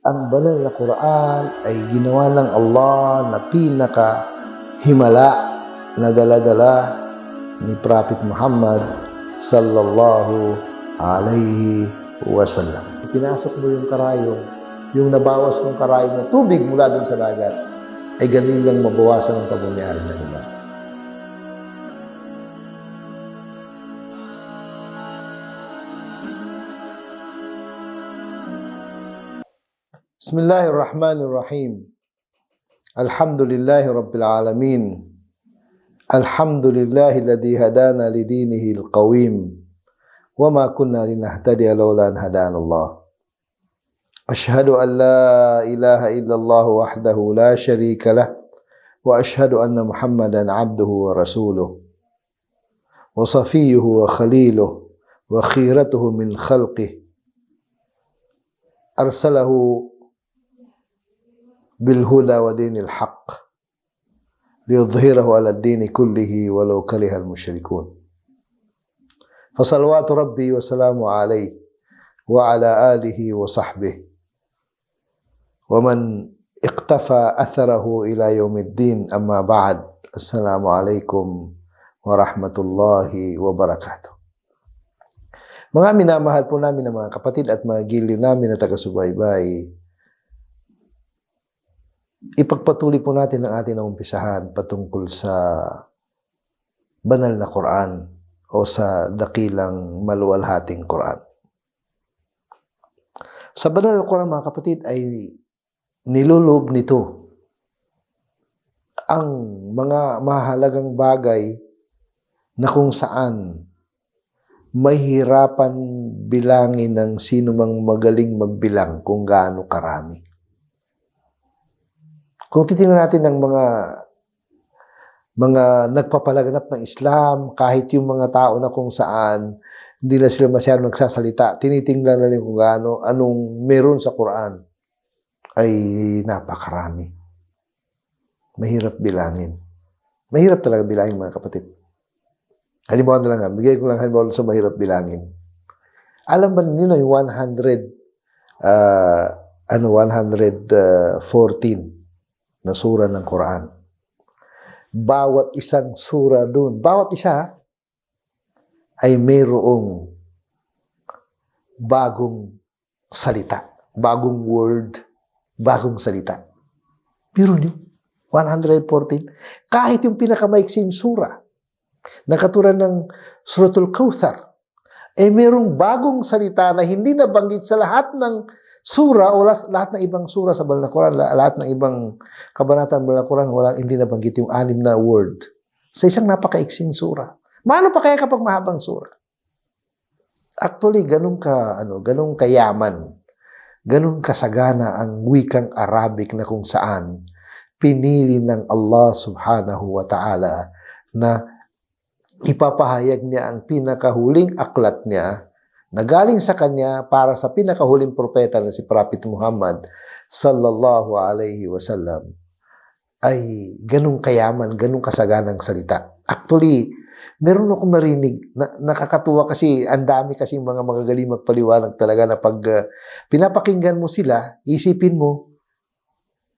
Ang banal na Quran ay ginawa ng Allah na pinaka-himala na dala-dala ni Prophet Muhammad sallallahu alaihi wasallam. Pinasok mo yung karayong, yung nabawas ng karayong na tubig mula dun sa dagat, ay ganun lang mabawasan ang pagmamayari ng iba. Bismillahirrahmanirrahim. Alhamdulillahi Rabbil Alamin. Alhamdulillahi alladhi hadana lidinihi alqawim. Wa ma kunna linahtadiya lawla an hadana Allah. Ashhadu an la ilaha illallah wahdahu la sharika lah. Wa ashhadu anna Muhammadan abduhu wa rasuluh. Wa safiyuhu wa khaliluh. Wa khiratuhu min khalqih. Arsalahu بالهدى ودين الحق ليظهره على الدين كله ولو كره المشركون فصلوات ربي وسلامه عليه وعلى آله وصحبه ومن اقتفى أثره إلى يوم الدين أما بعد السلام عليكم ورحمة الله وبركاته. Mga minamahal po namin ng mga kapatid at mga giliw namin na taga-subaybay, ipagpatuloy po natin ang ating naumpisahan patungkol sa banal na Quran o sa dakilang maluwalhating Quran. Sa banal na Quran, mga kapatid, ay niluloob nito ang mga mahalagang bagay na kung saan mahirapan bilangin ng sino mang magaling magbilang kung gaano karami. Kung titingnan natin ng mga nagpapalaganap ng Islam, kahit yung mga tao na kung saan hindi na sila masyadong nagsasalita, tinitingnan na rin kung anong meron sa Quran, ay napakarami. Mahirap bilangin. Mahirap talaga bilangin, mga kapatid. Halimbawa na lang, bigay ko lang halimbawa sa mahirap bilangin. Alam ba niyo na yung 114 na sura ng Quran? Bawat isang sura dun, bawat isa ay mayroong bagong salita, bagong word, bagong salita. Pero nyo, 114, kahit yung pinakamaiksing sura, na katulad ng Suratul Kautsar, ay mayroong bagong salita na hindi nabanggit sa lahat ng sura o lahat ng ibang sura sa banal na Quran, lahat ng ibang kabanata ng banal na Quran, hindi nabanggit yung 6 na word sa isang napakaiksing sura. Maano pa kaya kapag mahabang sura? Actually, ganun kayaman, ganun kasagana ang wikang Arabic na kung saan pinili ng Allah subhanahu wa ta'ala na ipapahayag niya ang pinakahuling aklat niya na galing sa kanya para sa pinakahuling propeta na si Prophet Muhammad sallallahu alaihi wasallam, ay ganung kayaman, ganung kasaganang salita. Actually, meron akong narinig, nakakatuwa kasi ang dami kasi mga magagaling magpaliwanag talaga na pag pinapakinggan mo sila, isipin mo,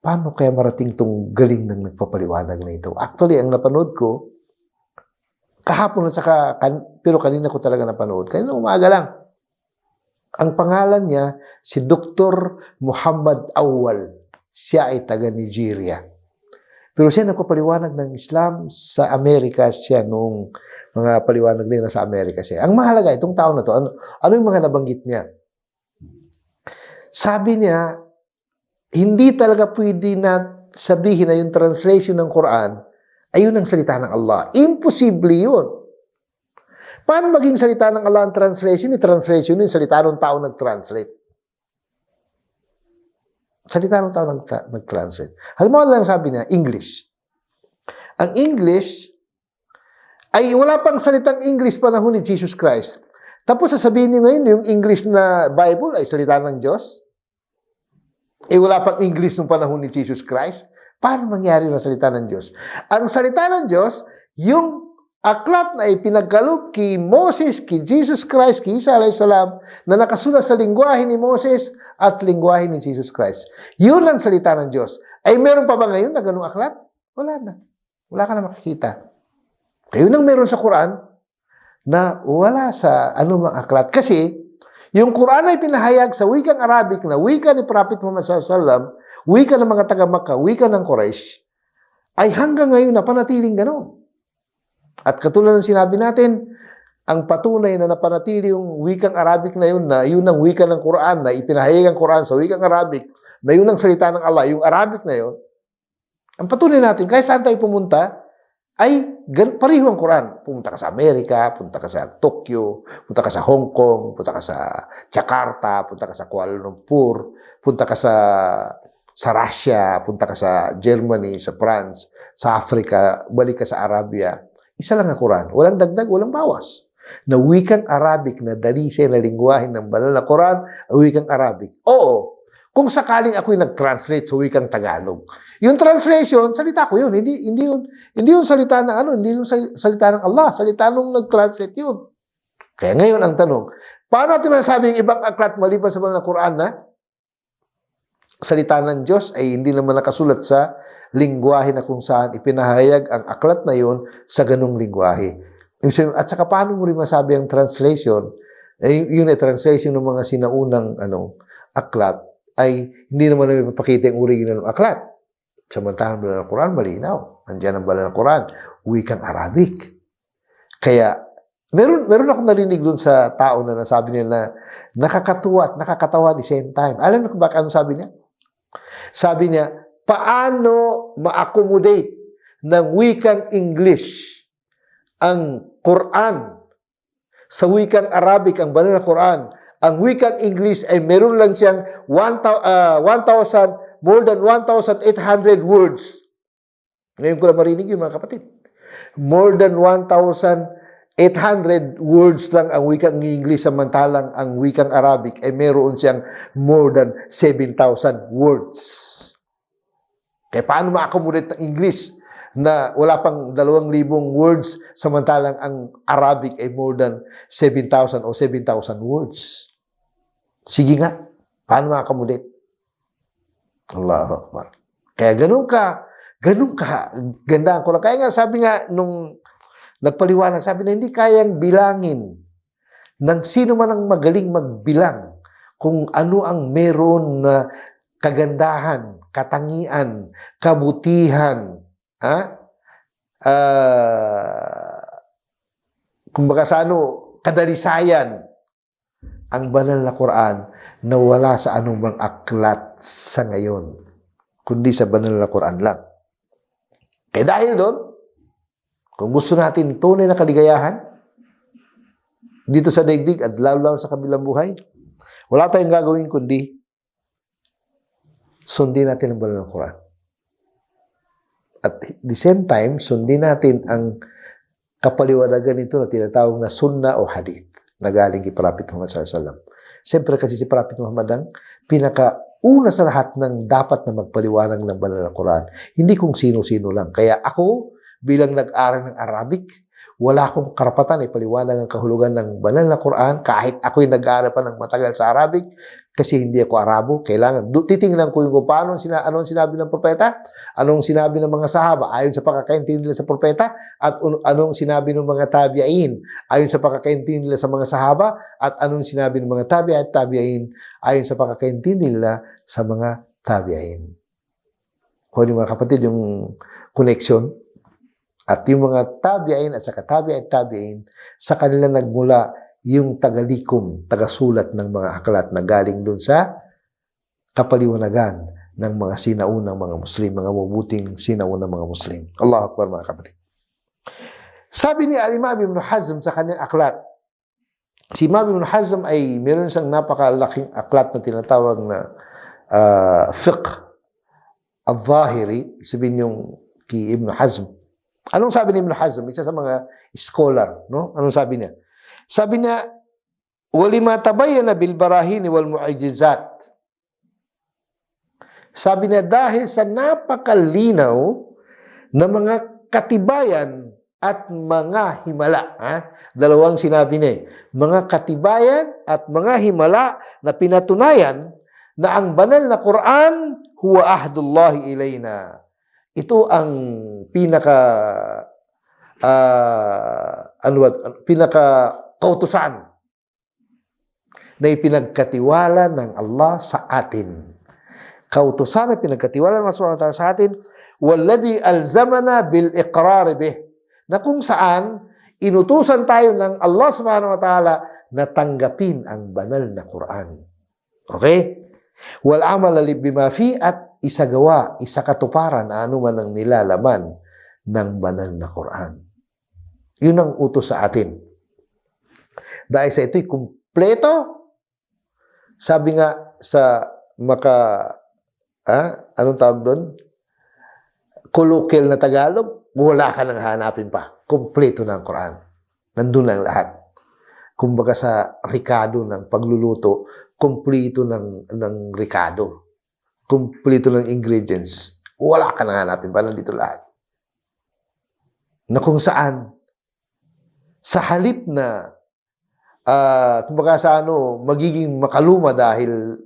paano kaya marating tong galing ng nagpapaliwanag na ito? Actually, ang napanood ko, kahapon pero kanina ko talaga napanood. Kanina umaga lang. Ang pangalan niya, si Dr. Muhammad Awwal. Siya ay taga Nigeria. Pero siya nagpapaliwanag ng Islam sa Amerika. Siya nung mga paliwanag nila sa Amerika siya. Ang mahalaga, itong tao na to, ano yung mga nabanggit niya? Sabi niya, hindi talaga pwede na sabihin na yung translation ng Quran ayun ang salita ng Allah. Imposible yun. Paano maging salita ng Allah ang translation? Translation yung salita ng tao nag-translate. Salita ng tao nag-translate. Halimbawa lang sabi niya, English. Ang English ay wala pang salitang English panahon ni Jesus Christ. Tapos sasabihin niyo ngayon, yung English na Bible ay salita ng Diyos. Wala pang English nung panahon ni Jesus Christ. Paano mangyari na salita ng Diyos? Ang salita ng Diyos, yung aklat na ipinagkaloob kay Moses, kay Jesus Christ, kay Isa alayhi salam, na nakasulat sa lingwahe ni Moses at lingwahe ni Jesus Christ. Yun ang salita ng Diyos. Ay meron pa ba ngayon na ganung aklat? Wala na. Wala ka na makikita. Ayun ang meron sa Quran na wala sa anumang aklat. Kasi yung Quran ay pinahayag sa wikang Arabic na wika ni Prophet Muhammad SAW, wika ng mga taga-Makkah, wika ng Quraysh, ay hanggang ngayon napanatiling gano'n. At katulad ng sinabi natin, ang patunay na napanatili yung wikang Arabic na yun ang wika ng Quran, na ipinahayag ang Quran sa wikang Arabic, na yun ang salita ng Allah, yung Arabic na yun, ang patunay natin, kahit saan tayo pumunta, ay pareho ang Quran. Pumunta ka sa Amerika, punta ka sa Tokyo, punta ka sa Hong Kong, punta ka sa Jakarta, punta ka sa Kuala Lumpur, punta ka sa Russia, punta ka sa Germany, sa France, sa Africa, balik ka sa Arabia. Isa lang ang Quran. Walang dagdag, walang bawas. Na wikang Arabic na dalisay na lingwahe ng banal na Quran, wikang Arabic. Oo, kung sakaling ako'y nag-translate sa wikang Tagalog. Yung translation, salita ko yun. Hindi yun salita ng hindi yun salita ng Allah. Salita nung nag-translate yun. Kaya ngayon ang tanong, paano natin nasabi yung ibang aklat maliban sa banal na Quran na salita ng Diyos ay hindi naman nakasulat sa lingwahe na kung saan ipinahayag ang aklat na yun sa ganung lingwahe. At saka paano mo rin masabi ang translation, yun ay translation ng mga sinaunang aklat, ay hindi naman namin mapakita yung original ng aklat. Samantalang banal na Quran, malinaw. Nandiyan ang banal na Quran, wikang Arabic. Kaya, meron akong narinig dun sa tao na nasabi niya na nakakatuwa at nakakatawa at the same time. Alam mo kung bakit ano sabi niya? Sabi niya, paano ma-accommodate ng wikang English ang Quran sa wikang Arabic, ang banal na Quran? Ang wikang English ay meron lang siyang more than 1,800 words. Ngayon ko lang marinig yun, mga kapatid. More than 1,800 words lang ang wikang English, samantalang ang wikang Arabic ay meron siyang more than 7,000 words. Kaya paano ma-accommodate ng English na wala pang 2,000 words, samantalang ang Arabic ay more than 7,000 o 7,000 words? Sige nga, paano ma-accommodate? Allahu Akbar. Kaya ganun ka, ganda ko lang. Kaya nga, sabi nga, nung nagpaliwanag, sabi na hindi kayang bilangin ng sino man ang magaling magbilang kung ano ang meron na kagandahan, katangian, kabutihan, kumbaga sa kadalisayan, ang banal na Quran na wala sa anumang aklat sa ngayon, kundi sa banal na Quran lang. Kaya dahil doon, kung gusto natin tunay na kaligayahan dito sa daigdig at lalo sa kabilang buhay, wala tayong gagawin kundi sundin natin ang banal na Quran. At the same time, sundin natin ang kapaliwanagan nito na tinatawag na sunnah o hadith na galing kay Prophet Muhammad SAW. Siyempre kasi si Prophet Muhammad ang pinakauna sa lahat ng dapat na magpaliwanag ng banal na Quran. Hindi kung sino-sino lang. Kaya ako, bilang nag-aral ng Arabic, wala akong karapatan ipaliwanag ang kahulugan ng banal na Quran kahit ako'y nag-aaral pa ng matagal sa Arabic kasi hindi ako Arabo. Kailangan, titingnan ko yung kung paano anong sinabi ng propeta, anong sinabi ng mga sahaba ayon sa pagkakaintindi nila sa propeta, at anong sinabi ng mga tabi'in ayon sa pagkakaintindi nila sa mga sahaba, at anong sinabi ng mga tabi'in ayon sa pagkakaintindi nila sa mga tabi'in. Kung mga kapatid, yung connection. At yung mga tabi'in at saka tabi'in, sa kanila nagmula yung tagalikom, tagasulat ng mga aklat na galing dun sa kapaliwanagan ng mga sinaunang mga Muslim, mga mabuting sinaunang mga Muslim. Allahu Akbar, mga kapatid. Sabi ni Al-Imam Ibn Hazm sa kanyang aklat, si Imam Ibn Hazm ay meron siyang napakalaking aklat na tinatawag na fiqh al-Zahiri, sabihin yung kay Ibn Hazm. Anong sabi ni Ibn Hazm? Isa sa mga scholar, no? Anong sabi niya? Sabi niya, walima tabayyana bil barahin wal mu'jizat. Sabi niya, dahil sa napakalinaw na mga katibayan at mga himala. Dalawang sinabi niya. Mga katibayan at mga himala na pinatunayan na ang banal na Quran huwa ahdullahi ilayna. Ito ang pinaka kautusan na ipinagkatiwala ng Allah sa atin. Kautusan na pinagkatiwala ng Allah sa atin, walladhi alzamana bil iqrar bih, na kung saan inutusan tayo ng Allah subhanahu wa ta'ala na tanggapin ang banal na Quran. Okay? Wal amal bima fi, at isagawa, isakatuparan na anuman ang nilalaman ng banal na Quran. Yun ang utos sa atin. Dahil sa ito'y kumpleto, sabi nga sa anong tawag doon? Colloquial na Tagalog, wala ka nang hanapin pa. Kumpleto na ang Quran. Nandun lang lahat. Kumbaga sa rikado ng pagluluto, kumpleto ng rikado. Kumpleto ng ingredients. Wala ka nang hanapin pa. Nandito lahat. Na kung saan, sa halip na, kumbaga sa magiging makaluma dahil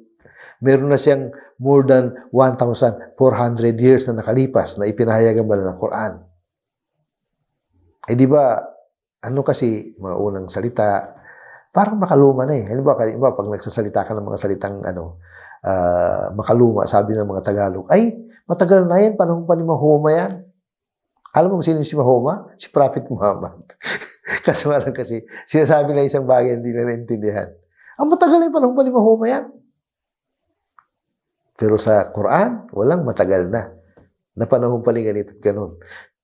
meron na siyang more than 1,400 years na nakalipas na ipinahayag ang banal na Quran. Di ba, kasi, mga unang salita, parang makaluma na eh. Halimbawa, pag nagsasalita ka ng mga salitang, makaluma, sabi ng mga Tagalog, ay, matagal na yan, panahon pa ni Mahoma yan. Alam mo kung sino si Mahoma? Si Prophet Muhammad. Kasi sinasabi na isang bagay hindi na naintindihan. Ang matagal na yung panahon pa ni Mahoma yan. Pero sa Quran, walang matagal na. Na panahon pa ni ganito at ganun.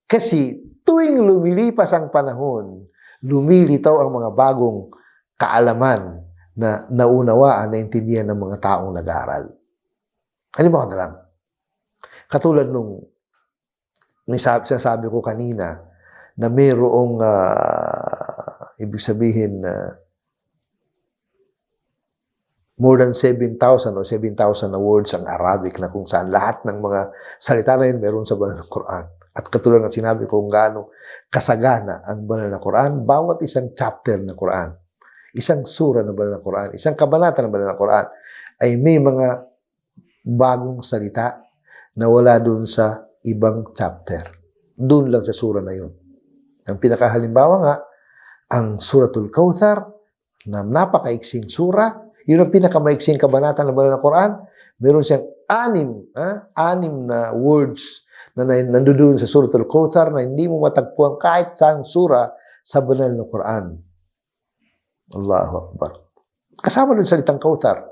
Kasi tuwing lumilipas ang panahon, lumilitaw ang mga bagong kaalaman na naunawaan, naintindihan ng mga taong nag-aaral. Halimbawa na lang. Katulad nung sinasabi ko kanina na mayroong ibig sabihin more than 7,000 o 7,000 na words ang Arabic na kung saan lahat ng mga salita na yun meron sa banal na Quran. At katulad ng sinabi ko kung gaano kasagana ang banal na Quran, bawat isang chapter na Quran, isang sura na banal na Quran, isang kabanata na banal na Quran, ay may mga bagong salita na wala dun sa ibang chapter. Dun lang sa sura na yun. Ang pinakahalimbawa nga, ang Suratul Kauthar, na napakaiksing sura, yun ang pinakamaiksing kabanata ng banal na Quran. Meron siyang anim na words na nandoon sa Suratul Kauthar na hindi mo matagpuan kahit saang sura sa banal na Quran. Allahu Akbar. Kasama doon sa salitang Kauthar.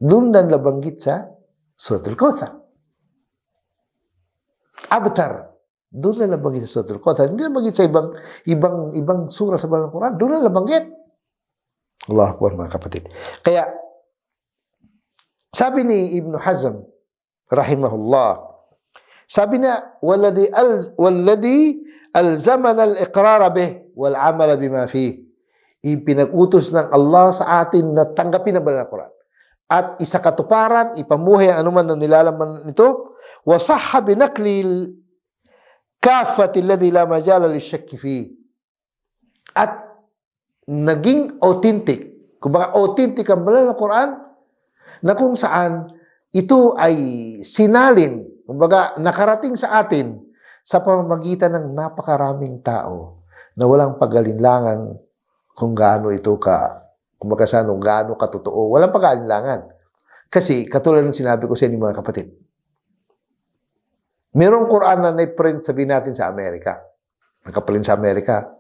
Doon lang nabanggit sa Suratul Kauthar. Abtar. Doon lang nabanggit sa Suratul Kauthar. Hindi nabanggit sa ibang sura sa banal na Quran. Doon lang nabanggit. Allahu Akbar, mga kapatid. Kaya, sabi ni Ibn Hazm, rahimahullah, sabi na, walladhi alzamana al-iqrara bih wal amala bima fih. Ipinag-utos ng Allah sa atin na tanggapin ang banal na Quran. At isakatuparan, ipamuhay ang anuman ng nilalaman nito, wasahha binaklil kafati alladhi la majala lishakki fih. At naging authentic. Kumbaga, authentic ang banal na Quran na kung saan ito ay sinalin, kumbaga, nakarating sa atin sa pamamagitan ng napakaraming tao na walang pag-alinlangan kung gaano ito kumbaga sa gaano katotoo. Walang pag-alinlangan. Kasi, katulad ng sinabi ko sa inyo mga kapatid, merong Quran na na-print, sabihin natin sa Amerika. Nakaprint sa Amerika.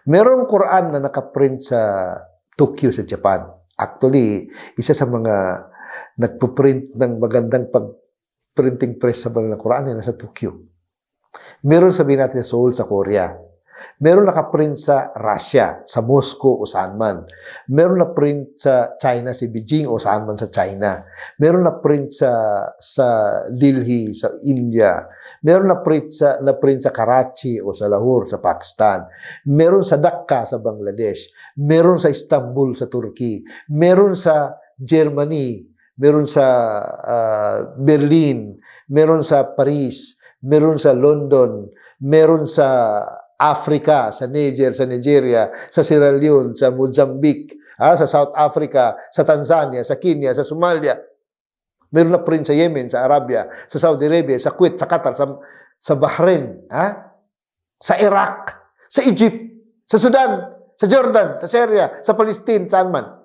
Merong Quran na nakaprint sa Tokyo, sa Japan. Actually, isa sa mga nagpo-print ng magandang printing press sa banal na Quran ay nasa Tokyo. Meron sabihin natin sa Seoul, sa Korea. Meron nakaprint sa Russia, sa Moscow o saan man. Meron na print sa China, si Beijing o saan man sa China. Meron na print sa Delhi, sa India. Meron na print sa Karachi o sa Lahore, sa Pakistan. Meron sa Dhaka, sa Bangladesh. Meron sa Istanbul, sa Turkey. Meron sa Germany. Meron sa Berlin. Meron sa Paris. Meron sa London. meron sa Africa, sa Niger, sa Nigeria, sa Sierra Leone, sa Mozambique, sa South Africa, sa Tanzania, sa Kenya, sa Somalia. Meron na prince sa Yemen, sa Arabia, sa Saudi Arabia, sa Kuwait, sa Qatar, sa Bahrain, sa Iraq, sa Egypt, sa Sudan, sa Jordan, sa Syria, sa Palestine, saan man.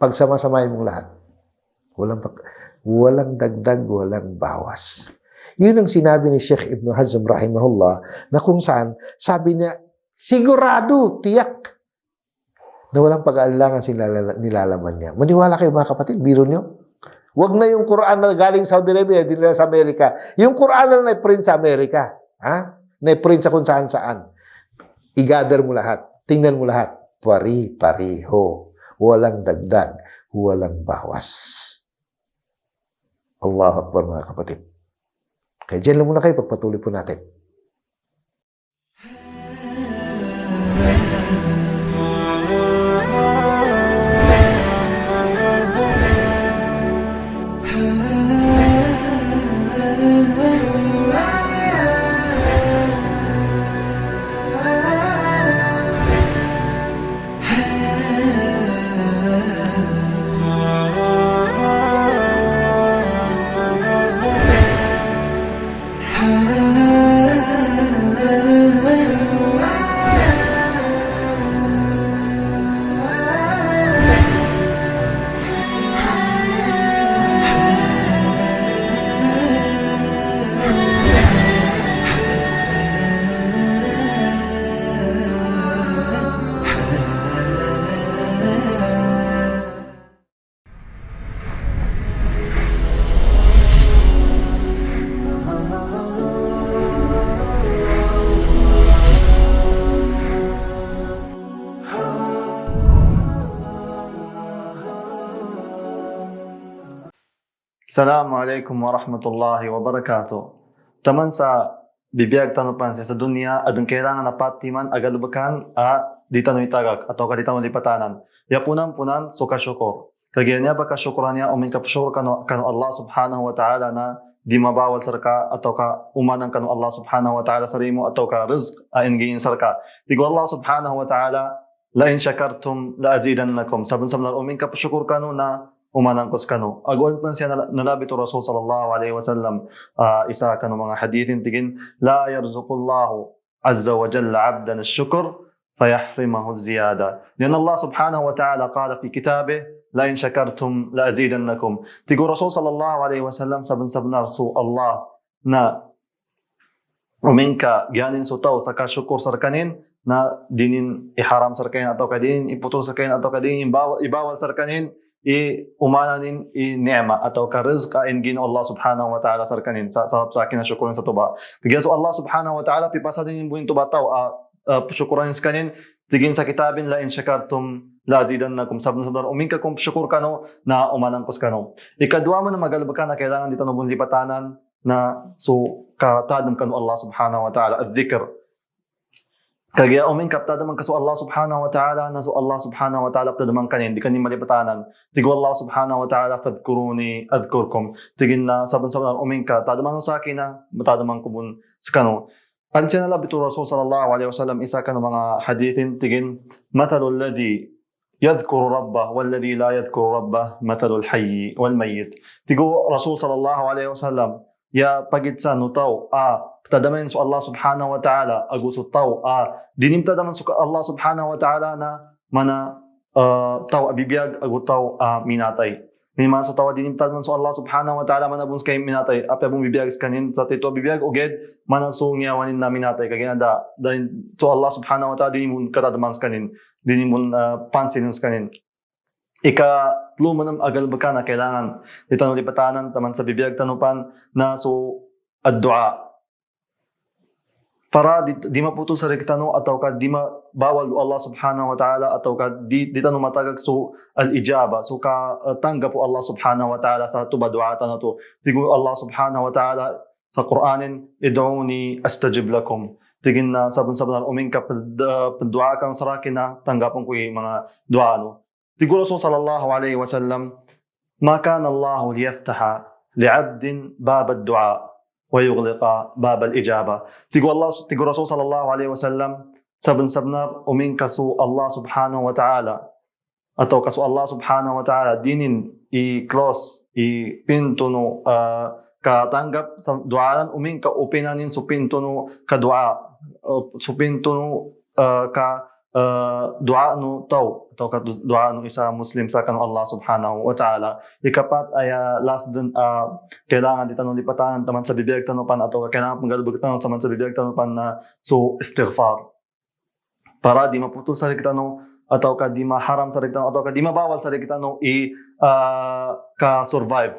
Pagsama-samahin mong lahat. Walang dagdag, walang bawas. Yun ang sinabi ni Sheikh Ibn Hazm rahimahullah na kung saan sabi niya, sigurado, tiyak na walang pag-aalangan nilalaman niya. Maniwala kayo mga kapatid, biro niyo. Huwag na yung Quran na galing Saudi Arabia, dinala sa Amerika. Yung Quran na na-print sa Amerika, na-print sa kung saan-saan. I-gather mo lahat. Tingnan mo lahat. Pari-pariho. Walang dagdag. Walang bawas. Allahu Akbar mga kapatid. Kaya dyan lang muna kayo. Pagpatuloy po natin. Assalamualaikum warahmatullahi wabarakatuh. Taman sa bibiyag tanupan sa dunia adang kailangan na patiman agalubakan di tanoy tagak atau di tanoy lipatanan. Ya punan suka syukur. Kaganya baka syukuran niya umin kapsyur kanu Allah subhanahu wa ta'ala na di mabawal sarka atau ka umanang kanu Allah subhanahu wa ta'ala sarimo atau ka rizq aingin sarka. Digo Allah subhanahu wa ta'ala la in syakartum la azidannakum. Sabun-sabun umin kapsyukur kanu na umanang kos kanu. Agon pan siya nalabi to Rasul sallallahu alaihi wasallam isa kanu mga hadithin tigin la yarzuqullahu azza wa jalla 'abdan ash-shukr fayahrimahu az-ziyada. Lian Allah subhanahu wa ta'ala qala fi kitabih la in syakartum la azidannakum. Tigo Rasul sallallahu alaihi wasallam sabun-sabun Rasul Allah na uminka gyanin sutaw sa kasyukur sarkanin na dinin iharam sarkanin atau kadinin iputol sarkanin atau kadinin ibawal sarkanin umananin ni'ma atau ka rizq ingin Allah subhanahu wa ta'ala sarkanin sa akin na syukurin sa tuba. Kaya so Allah subhanahu wa ta'ala pipasa din yung buhin tuba tao syukurin sa kanin tigin sa kitabin la in syakartum la azidannakum sabun uminka kung syukur kano na umanang kus kano. Ikadwa mo na magalabaka na kailangan dito nabun lipatanan na so katadam kano Allah subhanahu wa ta'ala ad-dhikr. Kaya umin kapta naman kaso Allah subhanahu wa ta'ala na so Allah subhanahu wa ta'ala kapta naman kanin di kanin malipatanan tigo Allah subhanahu wa ta'ala fadkuruni adkurkum tigin na saban-saban umin ka tadaman sa akin na matadaman kubun sa kano ansya na labito Rasul sallallahu alaihi wasallam isa ka ng mga hadithin tigin matalul ladhi yadhkuru rabbah walladhi la yadhkuru rabbah matalul hayyi wal mayyit tigo Rasul sallallahu alaihi wasallam ya pagitsa no tao tadaman so Allah subhanahu wa ta'ala aguso tao dinim tadaman so Allah subhanahu wa ta'ala na mana tao abibiyag agu tao minatay niman so tao dinim tadaman so Allah subhanahu wa ta'ala manabuns kay minatay apya bung bibiyag kanin tatito bibiyag oged mana so ngiyawanin na minatay kaginada dahil so Allah subhanahu wa ta'ala dinim katadaman kanin dinim pansin kanin ika-tlo man ang agal baka na kailangan itanong lipatanan taman sa bibiyag tanupan na so ad-du'a para di maputol sa rekitano atau ka di mabawal Allah subhanahu wa ta'ala atau ka di tanong matagag so al-ijaba so ka tanggap po Allah subhanahu wa ta'ala sa tuba du'atan na to tigo Allah subhanahu wa ta'ala sa Qur'anin id'uni astajib lakum tigin na sabon-sabon uming ka du'a kang sarakin na tanggapon ko yung mga du'a no. Tigo Rasul sallallahu alaihi wasallam ma kana Allah liyaftaha li'abdin bab ad-du'a ويغلق باب الإجابة. تيجو رسول صلى الله عليه وسلم sabnar umin kasu Allah subhanahu wa ta'ala atau kasu Allah subhanahu wa ta'ala dinin i-close i-pinto no katanggap sa duaan umin ka upinanin su pinto no ka dua su pinto no ka dua no tao atau ka dua no isa Muslim sa kanu Allah subhanahu wa ta'ala. Ikapat ay last din kailangan dito no lipatan taman sa bibiyag tanupan atau kailangan panggalbog tanon taman sa bibiyag tanupan na so istighfar para di maputul sa kita no atau ka di maharam sa kita no atau ka di mabawal sa kita no ka survive.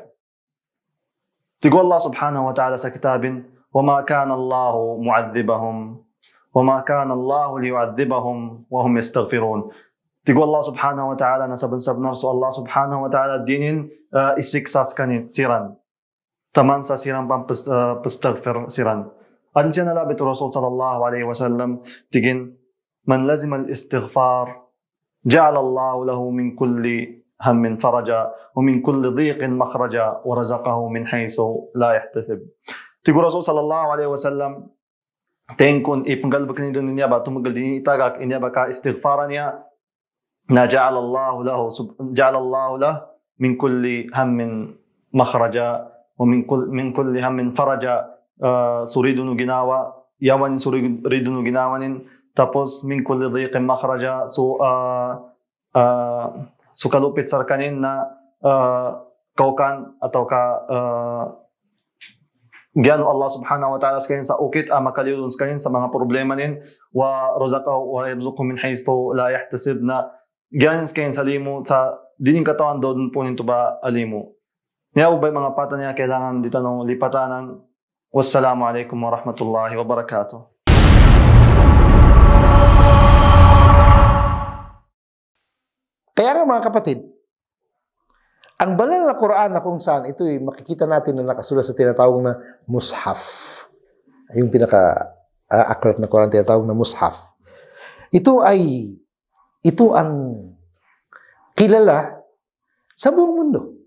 Tigo Allah subhanahu wa ta'ala sa kitabin, وَمَا كَانَ اللَّهُ مُعَذِّبَهُمْ وَمَا كَانَ اللَّهُ لِيُعَذِّبَهُمْ وَهُمْ يَسْتَغْفِرُونَ. Tigo Allah subhanahu wa ta'ala na sabon-sabnar so Allah subhanahu wa ta'ala dinin isiksas kanit siran. Taman sa siran pang pastaghfir siran. Ansiya na labit Rasul sallallahu alaihi wasallam tigin من لزم الاستغفار جعل الله له من كل هم فرجا ومن كل ضيق مخرجا ورزقه من حيث لا يحتسب. تقول رسول صلى الله عليه وسلم تنكن ipenggal bakni dunia ba tumgal din itagak inya baka istighfaran ya na ja'ala Allah lahu min kulli hammin makhraja wa min kulli hammin faraja suridunu ginawa yawan suridunu ginawanin tapos min kulli dhiqin makhraja so kalupit sa kanin na kaukan atau ka gyano Allah subhanahu wa ta'ala sa ukit makalilun sa kanin sa mga problema nin wa razaqahu wa yarzuqhu min haythu la yahtasib na gyanin sa kanin sa limo sa dining katawan doon po nito ba alimo niya ubay mga pata niya kailangan dito nung lipatanan. Wassalamu alaikum wa rahmatullahi wa barakatuh. Kaya nga mga kapatid, ang banal na Quran na kung saan ito makikita natin na nakasulat sa tinatawag na mushaf. Yung pinaka-aklat na Quran tinatawag na mushaf. Ito ang kilala sa buong mundo.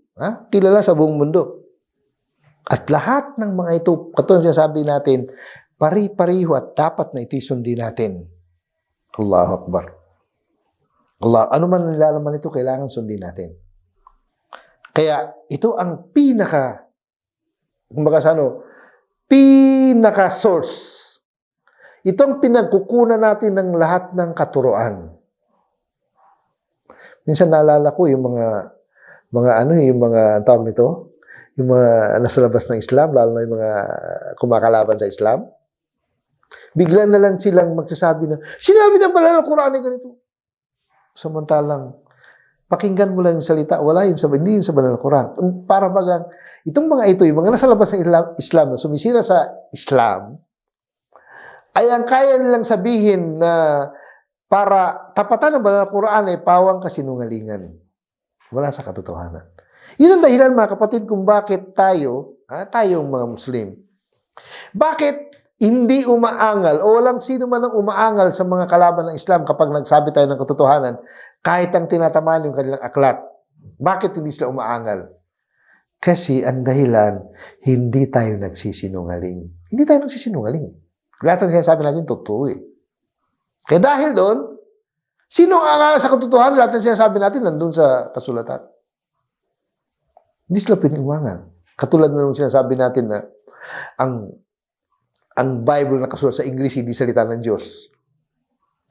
Kilala sa buong mundo. At lahat ng mga ito, katulad sinasabi natin, pari-pariho at dapat na ito'y sundin natin. Allahu Akbar. Ano man nilalaman ito, kailangan sundin natin. Kaya ito ang pinaka-source. Ito ang pinagkukunan natin ng lahat ng katuruan. Minsan naalala ko yung mga tawag nito, yung mga nasa labas ng Islam, lalo na yung mga kumakalaban sa Islam. Bigla na lang silang magsasabi na, sinabi ng banal na Quran ay ganito. Samantalang, pakinggan mo lang yung salita, hindi yun sa banal na Quran. Para bagang, itong mga ito, yung mga nasa labas ng Islam, na sumisira sa Islam, ay ang kaya nilang sabihin na para tapatan ng banal na Quran ay pawang kasinungalingan. Wala sa katotohanan. Yun ang dahilan mga kapatid kung bakit tayong mga Muslim, bakit hindi umaangal o walang sino man ang umaangal sa mga kalaban ng Islam kapag nagsabi tayo ng katotohanan kahit ang tinatamaan yung kanilang aklat. Bakit hindi sila umaangal? Kasi ang dahilan, hindi tayo nagsisinungaling. Hindi tayo nagsisinungaling. Lahat ng sinasabi natin, totoo eh. Kaya dahil doon, sino ang aangal sa katotohanan? Lahat ng sinasabi natin, nandun sa kasulatan. Hindi sila piniwangan. Katulad na nung sinasabi natin na ang Bible na kasulat sa English, hindi salita ng Diyos.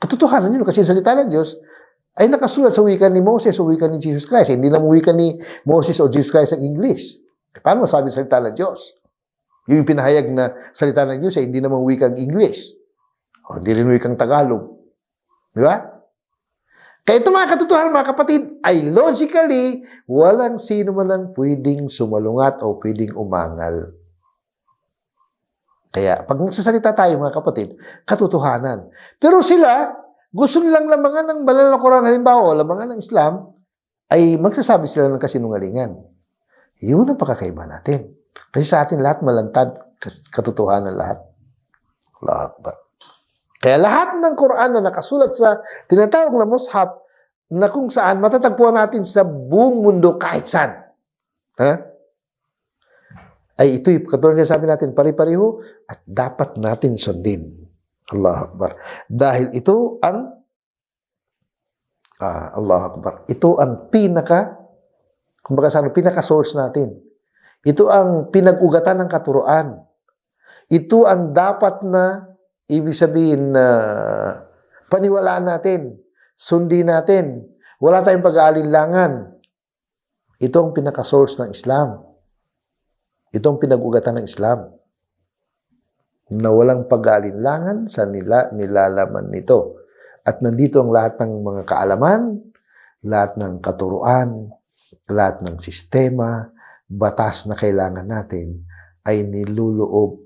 Katotohanan yun, kasi salita ng Diyos ay nakasulat sa wika ni Moses o wika ni Jesus Christ. Hindi naman wika ni Moses o Jesus Christ ang English. Paano masabi salita ng Diyos? Yung pinahayag na salita ng Diyos ay hindi naman wikang English. O hindi rin wikang Tagalog. Di ba? Kaya ito mga katotohanan, mga kapatid, ay logically, walang sino man ang pwedeng sumalungat o pwedeng umangal. Kaya, pag nagsasalita tayo, mga kapatid, katotohanan. Pero sila, gusto nilang lamangan ng banal na Quran, halimbawa, o lamangan ng Islam, ay magsasabi sila ng kasinungalingan. Yun ang pagkakaiba natin. Kasi sa atin, lahat malantad, katotohanan lahat. Allahu Akbar. Kaya lahat ng Quran na nakasulat sa tinatawag na mushaf, na kung saan matatagpuan natin sa buong mundo kahit saan. ay ito'y katulad niya sabi natin, pari-pariho at dapat natin sundin. Allahu Akbar. Dahil ito ang Allahu Akbar. Ito ang kumbaga sa pinaka-source natin. Ito ang pinag-ugatan ng katuruan. Ito ang dapat na, ibig sabihin na paniwalaan natin, sundin natin. Wala tayong pag-aalinlangan. Ito ang pinaka-source ng Islam. Ito ang pinag-ugatan ng Islam. Na walang pag-aalinlangan sa nilalaman nito. At nandito ang lahat ng mga kaalaman, lahat ng katuruan, lahat ng sistema, batas na kailangan natin ay niluloob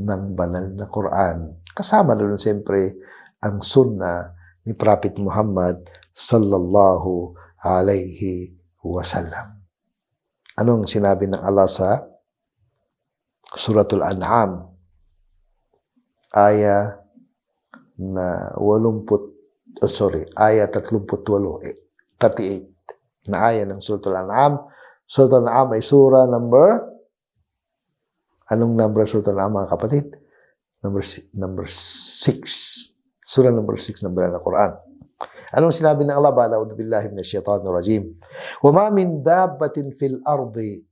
ng banal na Quran. Kasama doon siyempre ang sunnah ni Prophet Muhammad sallallahu alaihi wasallam. Anong sinabi ng Allah sa Suratul An'am? Aya 38 na aya ng Suratul An'am. Suratul An'am ay sura number, anong number Suratul An'am mga kapatid? Number 6. Sura number 6 ng banal na Quran. Anong sinabi ng Allah? A'udhu billahi minasyaitanir rajim. Wa ma min dabbatin fil ardi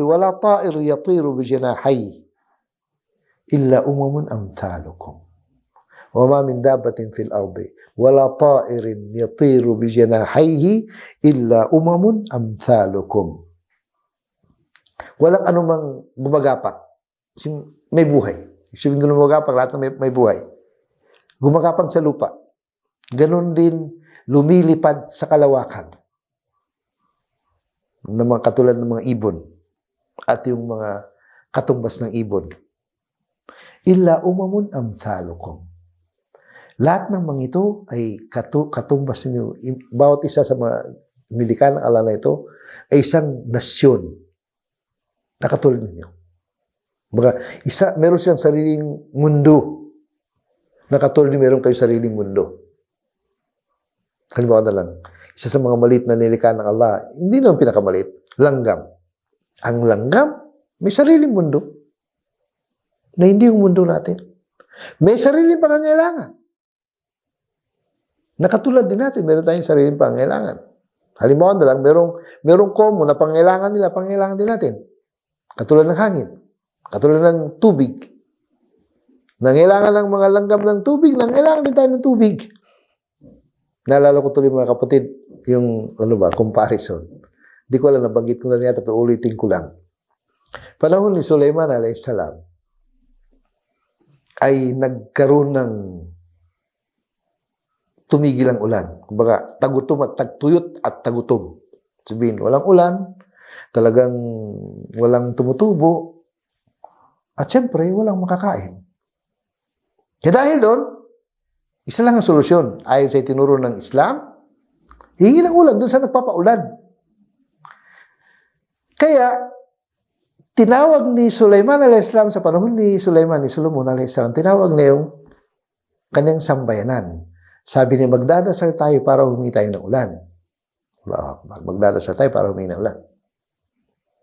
wala ta'ir yatiru bi janahihi illa umamun amthalukum. Wa ma min dabbatin fil ardi wala ta'irin yatiru bi janahihi illa umamun amthalukum. Walang anumang gumagapak. May buhay. Sabihin ko gumagapak, lahat na may buhay. Gumagapang sa lupa. Ganon din lumilipad sa kalawakan. Ng mga katulad ng mga ibon at yung mga katumbas ng ibon. Illa umamun amthalukum. Lahat ng mga ito ay katumbas ninyo. Bawat isa sa mga nilikha ng Allah na ito ay isang nasyon na katulad ninyo. Meron siyang sariling mundo na katulad meron kayo sariling mundo. Halimbawa na lang, isa sa mga maliit na nilikha ng Allah, hindi naman pinakamaliit, langgam. Ang langgam, may sariling mundo na hindi yung mundo natin. May sariling pangangailangan. Nakatulad din natin, meron tayong sariling pangangailangan. Halimbawa na lang, merong common na pangangailangan nila, pangangailangan din natin. Katulad ng hangin. Katulad ng tubig. Nangailangan ng mga langgam ng tubig, nangailangan din tayo ng tubig. Naalala ko tuloy mga kapatid, yung comparison. Di ko alam, nabanggit ko na niya, pero ulitin ko lang. Panahon ni Sulaiman alayhis salam, ay nagkaroon ng tumigil ang ulan. Kumbaga, tagutom at tagtuyot at tagutom. Sabihin, walang ulan, talagang walang tumutubo, at syempre, walang makakain. Kaya dahil doon, isa lang ang solusyon. Ayon sa itinuro ng Islam, hingi ng ulan doon sa nagpapaulan. Kaya, tinawag ni Sulaiman alayhis salam sa panahon ni Solomon alayhis salam, tinawag niya yung kanyang sambayanan. Sabi niya, magdadasal tayo para humingi tayo ng ulan. Magdadasal tayo para humingi ng ulan.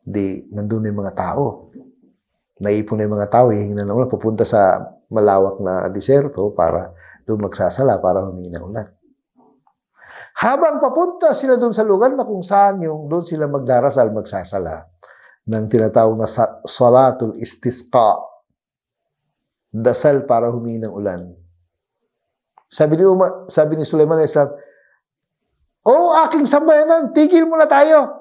Di, nandun yung mga tao. Naipon na yung mga tao, hihingi ng ulan, pupunta sa malawak na diserto para doon magsasala para humingi ng ulan. Habang papunta sila doon sa lugar na kung saan doon sila magdarasal, magsasala, ng tinatawag na salatul istisqa, dasal para humingi ng ulan. Sabi ni Sulaiman alayhis salam, aking sambayanan, tigil muna tayo.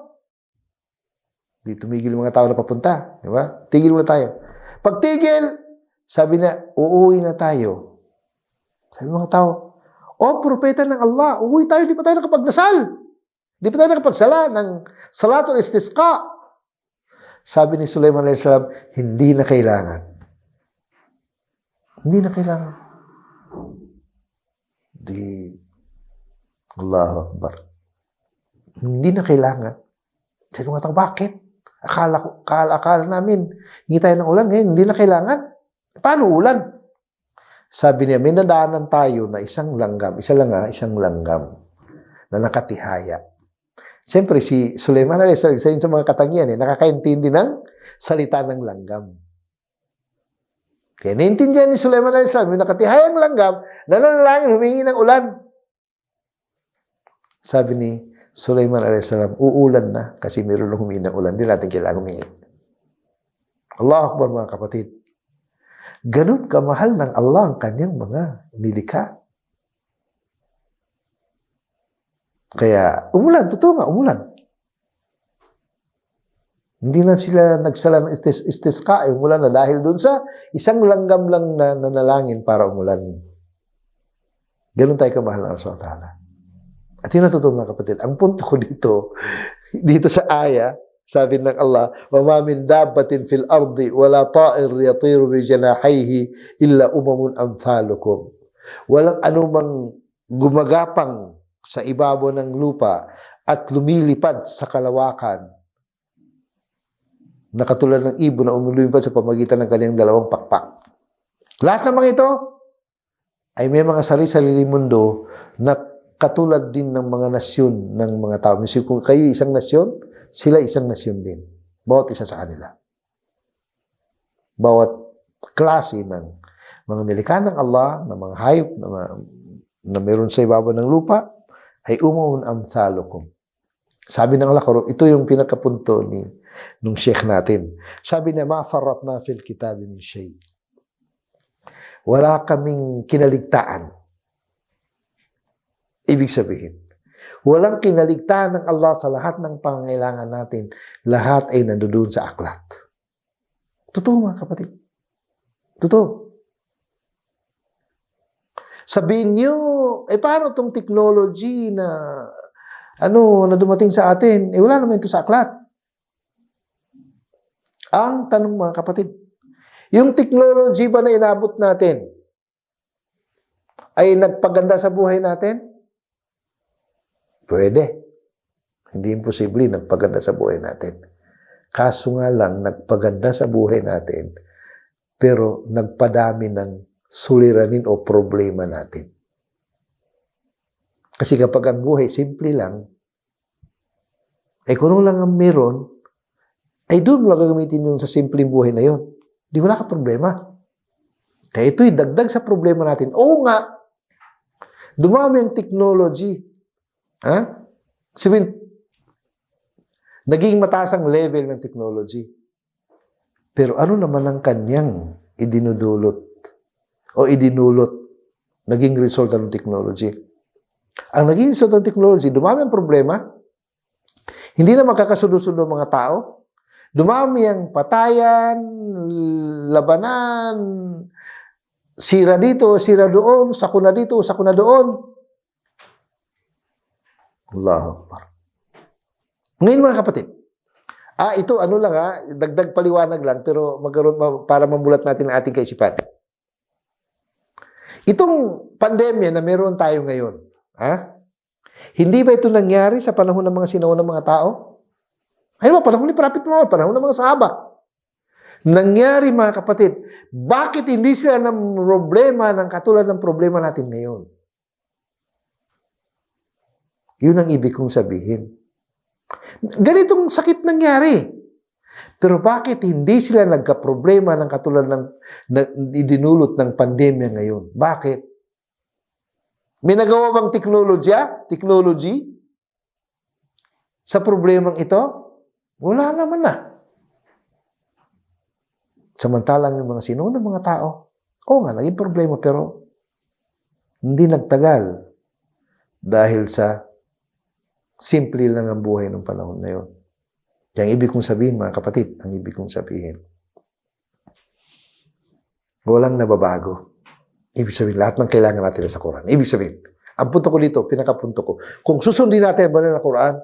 Di tumigil mga tao na papunta. Di ba? Tigil muna tayo. Pag tigil, sabi na, uuwi na tayo. Sabi mga tao, propeta ng Allah, uuwi tayo, di pa tayo nakapagdasal. Di pa tayo nakapagsala ng salatul istisqa. Sabi ni Sulaiman alayhis salam, hindi na kailangan. Hindi na kailangan. Allahu Akbar. Hindi na kailangan. Sabi mga tao, bakit? Akala namin, hindi tayo ng ulan ngayon, hindi na kailangan. Paano ulan? Sabi niya, may nadaanan tayo na isang langgam na nakatihaya Siyempre, si Sulaiman alayhi salam, isa yun sa mga katangian, nakakaintindi ng salita ng langgam. Kaya naintindihan ni Sulaiman alayhi salam, yung nakatihayang langgam, nananalangin, humingi ng ulan. Sabi ni Sulaiman alayhi salam, uulan na kasi mayroon ng humingi ng ulan. Hindi natin kailangan humingi. Allahu Akbar, mga kapatid. Ganun kamahal ng Allah ang kanyang mga nilikha. Kaya, umulan, totoo nga, umulan. Hindi na sila nagsala ng istisqa, umulan na dahil dun sa isang langgam lang na nanalangin para umulan. Ganun tayo kamahal ng Allah subhanahu wa ta'ala. At yun ang totoo, mga kapatid. Ang punto ko dito sa aya, sabi ng Allah, وَمَا مِنْ دَابَّةٍ فِي الْأَرْضِ وَلَا طَائِرٍ يَطِيرُ بِجَنَاحَيْهِ إِلَّا أُمَمٌ أَمْثَالُكُمْ. Walang anumang gumagapang sa ibabaw ng lupa at lumilipad sa kalawakan na katulad ng ibon na umilipad sa pamagitan ng kanyang dalawang pakpak. Lahat ng mga ito ay may mga sarili-sarili mundo na katulad din ng mga nasyon ng mga tao. Misal kung kayo isang nasyon, sila isang nasyon din. Bawat isa sa kanila. Bawat klase ng mga nilikha ng Allah, ng mga hayop na meron sa ibabaw ng lupa, ay umamun amthalukum. Sabi ng Allah, ito yung pinakapunto nung sheikh natin. Sabi niya, ma farratna fil kitabi min shay. Wala kaming kinaligtaan. Ibig sabihin, walang kinaligtaan ng Allah sa lahat ng pangangailangan natin. Lahat ay nandoon sa aklat. Totoo, mga kapatid. Totoo. Sabihin niyo, paano itong technology na dumating sa atin? Wala naman ito sa aklat. Ang tanong, mga kapatid, yung technology ba na inabot natin ay nagpaganda sa buhay natin? Pwede. Hindi imposible nagpaganda sa buhay natin. Kaso nga lang, nagpaganda sa buhay natin, pero nagpadami ng suliranin o problema natin. Kasi kapag ang buhay simple lang, kung lang ang meron, ay doon mo lang gagamitin yung sa simpleng buhay na yun. Di wala ka problema. Kaya ito'y dagdag sa problema natin. Oo nga, dumami ang technology. Sabihin, naging mataas ang level ng technology. Pero ano naman ang kanyang idinudulot o idinulot, naging result ng technology? Ang naging result ng technology, dumami ang problema, hindi na magkakasunod-sunod ang mga tao, dumami ang patayan, labanan, sira dito, sira doon, sakuna dito, sakuna doon. Allahu Akbar. Ngayon, mga kapatid, ito dagdag paliwanag lang, pero para mamulat natin ang ating kaisipan. Itong pandemya na meron tayo ngayon, hindi ba ito nangyari sa panahon ng mga sinaunang mga tao? Panahon ni Prophet Muhammad, panahon ng mga sahaba. Nangyari, mga kapatid. Bakit hindi sila ng problema ng katulad ng problema natin ngayon? Yun ang ibig kong sabihin. Ganitong sakit nangyari. Pero bakit hindi sila nagka-problema ng katulad ng idinulot ng pandemya ngayon? Bakit? May nagawa bang technology sa problemang ito? Wala naman na. Samantalang yung mga sinunang mga tao, naging problema, pero hindi nagtagal dahil sa simple lang ang buhay ng panahon na yun. Ang ibig kong sabihin, mga kapatid, ang ibig kong sabihin, walang nababago. Ibig sabihin, lahat ng kailangan natin sa Quran. Ibig sabihin, ang punto ko dito, pinakapunto ko, kung susundin natin ang banal na Quran,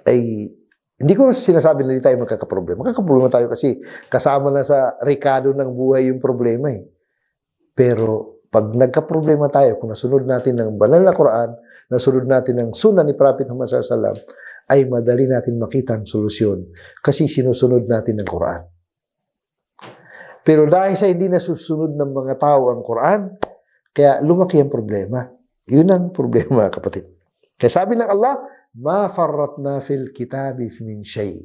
ay hindi ko sinasabi na hindi tayo magkakaproblema. Magkakaproblema tayo kasi kasama na sa rekado ng buhay yung problema eh. Pero pag nagkaproblema tayo, kung nasunod natin ng banal na Quran, nasunod natin ng sunnah ni Prophet Muhammad SAW, ay madali natin makita ang solusyon kasi sinusunod natin ng Quran. Pero dahil sa hindi nasusunod ng mga tao ang Quran, kaya lumaki ang problema. Yun ang problema, kapatid. Kaya sabi ng Allah, ma farratna fil kitabi min shay.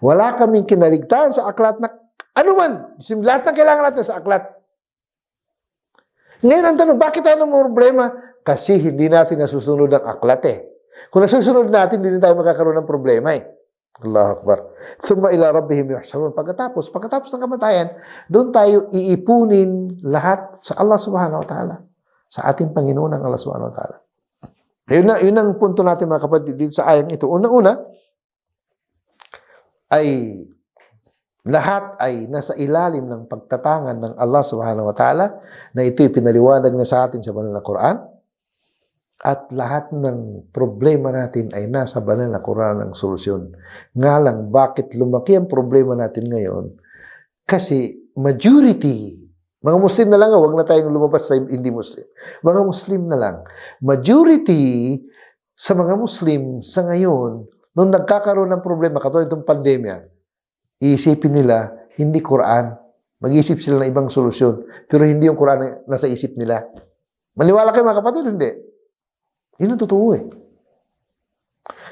Wala kaming kinaligtaan sa aklat na anuman. Lahat ng kailangan natin sa aklat. Ngayon ang tanong, bakit tayo ng problema? Kasi hindi natin nasusunod ang aklat eh. Kung nasusunod natin, hindi tayo magkakaroon ng problema eh. Allahu Akbar. Thumma ila rabbihim yuhsharun. Pagkatapos ng kamatayan, doon tayo iipunin lahat sa Allah subhanahu wa ta'ala. Sa ating Panginoon ang Allah subhanahu wa ta'ala. Yun ang punto natin mga kapatid dito sa ayang ito. Una-una, ay lahat ay nasa ilalim ng pagtatangan ng Allah subhanahu wa ta'ala na ito'y pinaliwanag na sa atin sa banal na Quran. At lahat ng problema natin ay nasa banal na Quran ang solusyon. Nga lang, bakit lumaki ang problema natin ngayon? Kasi majority, mga Muslim na lang, wag na tayong lumabas sa hindi Muslim. Mga Muslim na lang. Majority sa mga Muslim sa ngayon, nung nagkakaroon ng problema, katulad itong pandemya, iisipin nila, hindi Quran. Mag-isip sila ng ibang solusyon. Pero hindi yung Quran na nasa isip nila. Maniwala kayo mga kapatid, hindi? Yun ang totoo eh.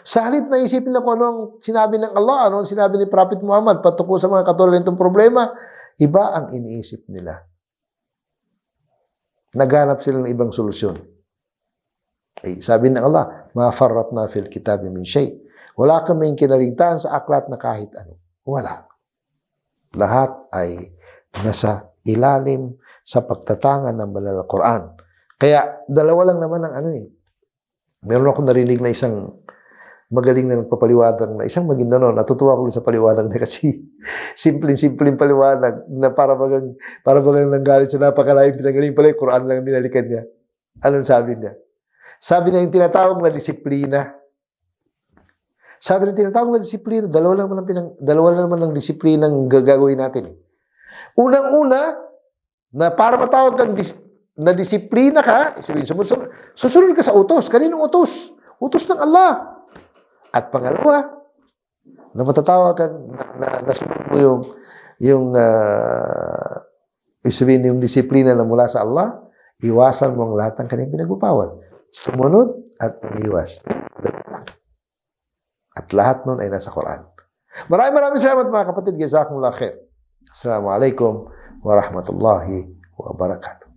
Sa halip na isipin na kung ano ang sinabi ng Allah, ano ang sinabi ni Prophet Muhammad patungkol sa mga katulad nitong problema, iba ang iniisip nila. Naghanap sila ng ibang solusyon. Eh, sabi ng Allah, ma farratna fil kitabi min shay. Wala kaming kinaligtaan sa aklat na kahit ano. Wala. Lahat ay nasa ilalim sa pagtatangan ng banal na Quran. Kaya, dalawa lang naman ang ano eh. Meron akong narinig na isang magaling na nagpapaliwanag na isang Maguindanao. Natutuwa ko sa paliwanag na kasi simpleng paliwanag na para bagang nanggalit sa napakalayong pinagaling pala yung Quran lang binalikan niya. Anong sabi niya? Sabi niya yung tinatawag na disiplina. Sabi ng tinatawag na disiplina, dalawa lang naman ang disiplinang gagawin natin. Unang-una, na para matawag kang na disiplina ka, susunod ka sa utos. Kaninong utos? Utos ng Allah. At pangalawa, na matatawag kang nasunod mo yung disiplina na mula sa Allah, iwasan mo ang lahat ng kanyang pinagbabawal. Sumunod at umiwas. At lahat nun ay nasa Quran. Maraming salamat mga kapatid. Jazakumullah khair. Assalamualaikum warahmatullahi wabarakatuh.